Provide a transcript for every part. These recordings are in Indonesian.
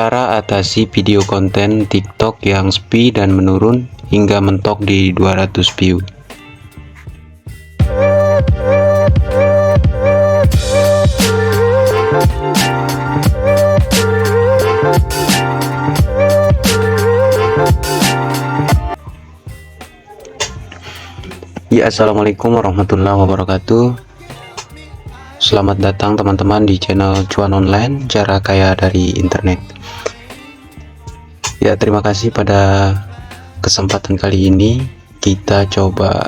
Cara atasi video konten TikTok yang sepi dan menurun hingga mentok di 200 view. Ya, assalamualaikum warahmatullahi wabarakatuh. Selamat datang teman-teman di channel Cuan Online, cara kaya dari internet. Ya, terima kasih. Pada kesempatan kali ini kita coba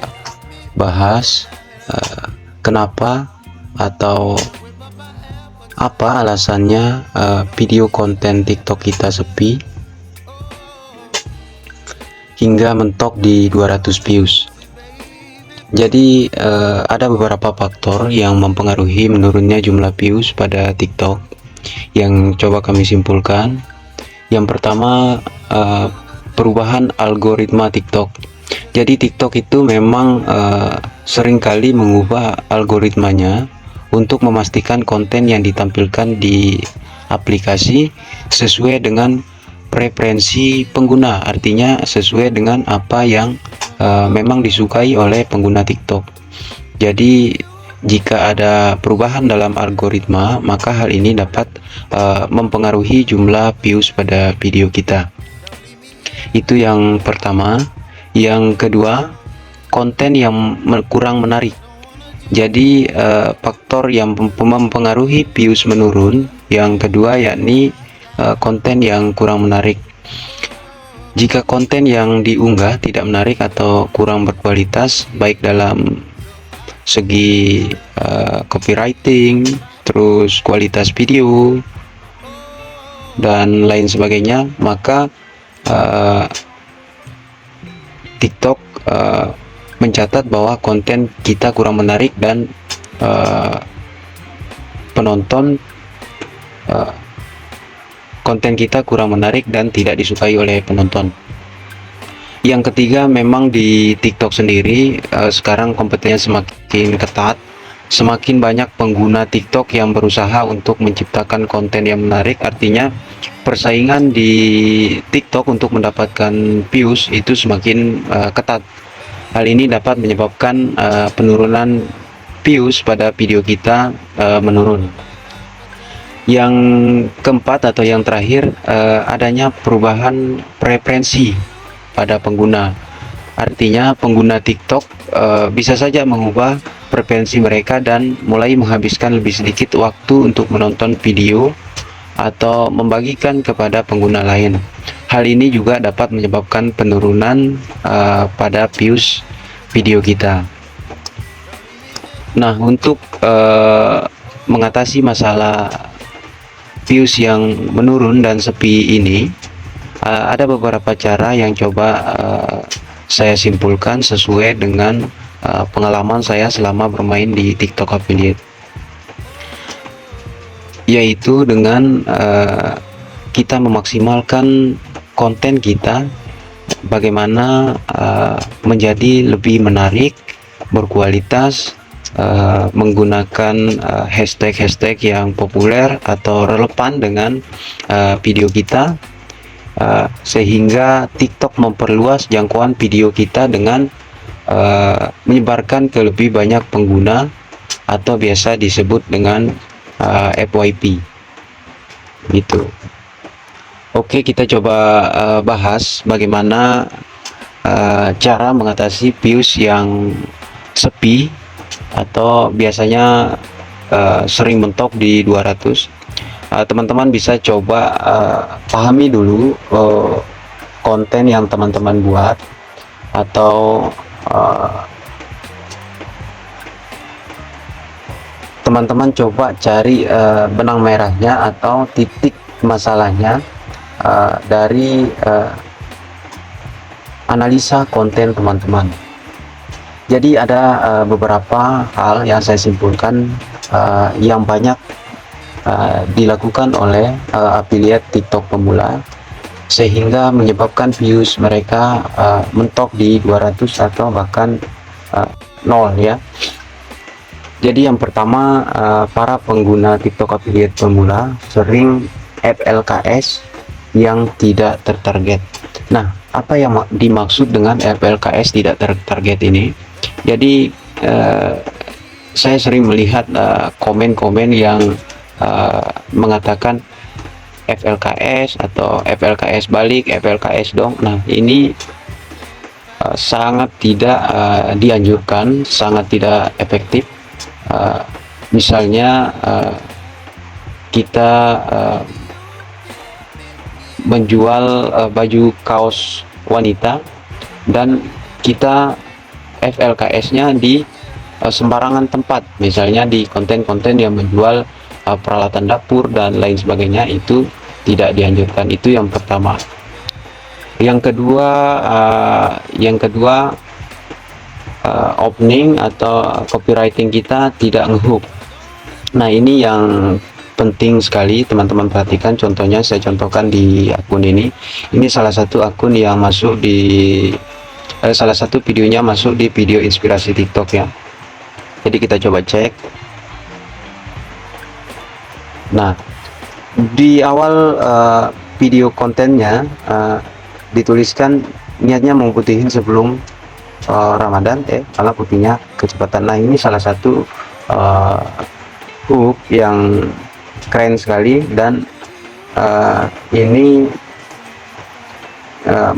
bahas kenapa atau apa alasannya video konten TikTok kita sepi hingga mentok di 200 views. Jadi ada beberapa faktor yang mempengaruhi menurunnya jumlah views pada TikTok yang coba kami simpulkan. Yang pertama, perubahan algoritma TikTok. Jadi TikTok itu memang seringkali mengubah algoritmanya untuk memastikan konten yang ditampilkan di aplikasi sesuai dengan preferensi pengguna, artinya sesuai dengan apa yang memang disukai oleh pengguna TikTok. Jadi jika ada perubahan dalam algoritma, maka hal ini dapat mempengaruhi jumlah views pada video kita. Itu yang pertama. Yang kedua, konten yang kurang menarik. Jadi faktor yang mempengaruhi views menurun yang kedua yakni konten yang kurang menarik. Jika konten yang diunggah tidak menarik atau kurang berkualitas, baik dalam segi copywriting, terus kualitas video dan lain sebagainya, maka TikTok mencatat bahwa konten kita kurang menarik dan konten kita kurang menarik dan tidak disukai oleh penonton. Yang ketiga, memang di TikTok sendiri sekarang kompetinya semakin ketat. Semakin banyak pengguna TikTok yang berusaha untuk menciptakan konten yang menarik, artinya persaingan di TikTok untuk mendapatkan views itu semakin ketat. Hal ini dapat menyebabkan penurunan views pada video kita menurun. Yang keempat atau yang terakhir, adanya perubahan preferensi pada pengguna. Artinya pengguna TikTok bisa saja mengubah preferensi mereka dan mulai menghabiskan lebih sedikit waktu untuk menonton video atau membagikan kepada pengguna lain. Hal ini juga dapat menyebabkan penurunan pada views video kita. Nah, untuk mengatasi masalah views yang menurun dan sepi ini, ada beberapa cara yang coba saya simpulkan sesuai dengan pengalaman saya selama bermain di TikTok Affiliate, yaitu dengan kita memaksimalkan konten kita, bagaimana menjadi lebih menarik, berkualitas, menggunakan hashtag-hashtag yang populer atau relevan dengan video kita, sehingga TikTok memperluas jangkauan video kita dengan menyebarkan ke lebih banyak pengguna atau biasa disebut dengan FYP gitu. Oke, kita coba bahas bagaimana cara mengatasi views yang sepi atau biasanya sering mentok di 200. Teman-teman bisa coba pahami dulu konten yang teman-teman buat, atau teman-teman coba cari benang merahnya atau titik masalahnya dari analisa konten teman-teman. Jadi ada beberapa hal yang saya simpulkan yang banyak dilakukan oleh affiliate TikTok pemula, sehingga menyebabkan views mereka mentok di 200 atau bahkan 0 ya. Jadi yang pertama, para pengguna TikTok Affiliate pemula sering FLKS yang tidak tertarget. Nah, apa yang dimaksud dengan FLKS tidak tertarget ini? Jadi saya sering melihat komen-komen yang mengatakan FLKS atau FLKS balik, FLKS dong. Nah, ini sangat tidak dianjurkan, sangat tidak efektif. Misalnya kita menjual baju kaos wanita dan kita FLKS-nya di sembarangan tempat, misalnya di konten-konten yang menjual peralatan dapur dan lain sebagainya, itu tidak dianjurkan. Itu yang pertama. Yang kedua, opening atau copywriting kita tidak ngehook. Nah, ini yang penting sekali teman-teman perhatikan. Contohnya saya contohkan di akun ini salah satu akun yang masuk di salah satu videonya masuk di video inspirasi TikTok ya. Jadi kita coba cek. Nah, di awal video kontennya dituliskan niatnya mau putihin sebelum Ramadan, kalau putihnya kecepatan. Nah, ini salah satu hook yang keren sekali, dan ini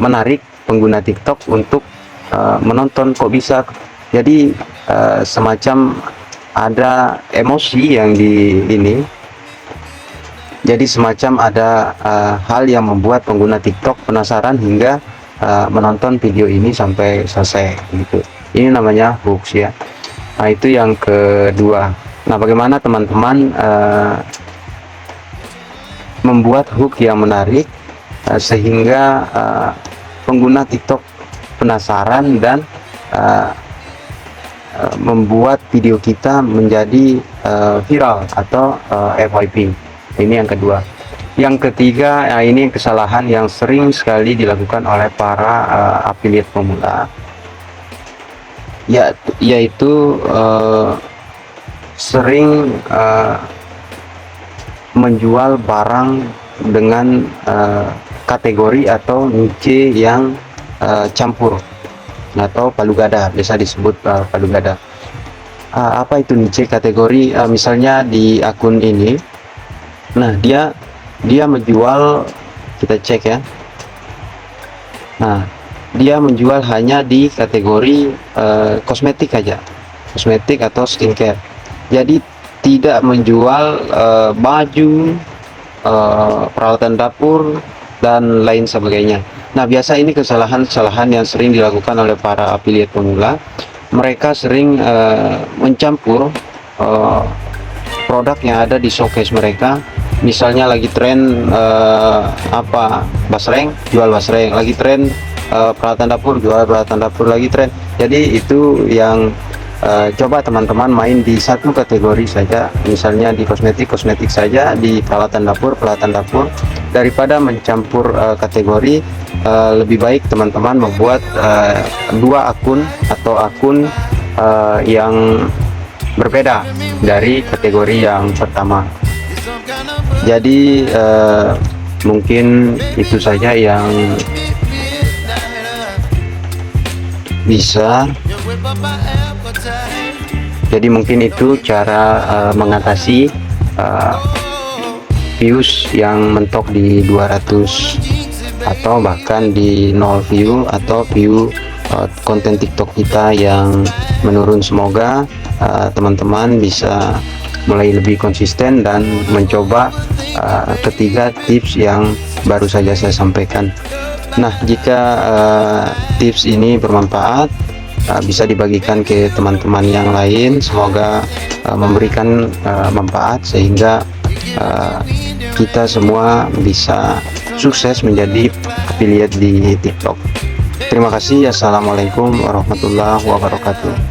menarik pengguna TikTok untuk menonton. Kok bisa? Jadi semacam ada emosi yang di ini, jadi semacam ada hal yang membuat pengguna TikTok penasaran hingga menonton video ini sampai selesai gitu. Ini namanya hooks ya. Nah, itu yang kedua. Nah, bagaimana teman-teman membuat hook yang menarik sehingga pengguna TikTok penasaran dan membuat video kita menjadi viral atau FYP. Ini yang kedua. Yang ketiga, ini kesalahan yang sering sekali dilakukan oleh para affiliate pemula, yaitu sering menjual barang dengan kategori atau niche yang campur atau palu gada, biasa disebut palu gada. Apa itu niche kategori? Misalnya di akun ini, nah dia menjual, kita cek ya. Nah, dia menjual hanya di kategori kosmetik aja, kosmetik atau skincare. Jadi tidak menjual baju, peralatan dapur dan lain sebagainya. Nah, biasa ini kesalahan-kesalahan yang sering dilakukan oleh para affiliate pemula. Mereka sering mencampur produk yang ada di showcase mereka. Misalnya lagi tren basreng, jual basreng. Lagi tren peralatan dapur, jual peralatan dapur. Lagi tren. Jadi itu yang coba teman-teman main di satu kategori saja, misalnya di kosmetik saja, di peralatan dapur, daripada mencampur kategori. Lebih baik teman-teman membuat dua akun atau akun yang berbeda dari kategori yang pertama. Jadi mungkin itu saja yang bisa. Jadi mungkin itu cara mengatasi views yang mentok di 200 atau bahkan di 0 view, atau view konten TikTok kita yang menurun. Semoga teman-teman bisa mulai lebih konsisten dan mencoba ketiga tips yang baru saja saya sampaikan. Nah, jika tips ini bermanfaat, bisa dibagikan ke teman-teman yang lain. Semoga memberikan manfaat sehingga kita semua bisa sukses menjadi affiliate di TikTok. Terima kasih. Assalamualaikum warahmatullahi wabarakatuh.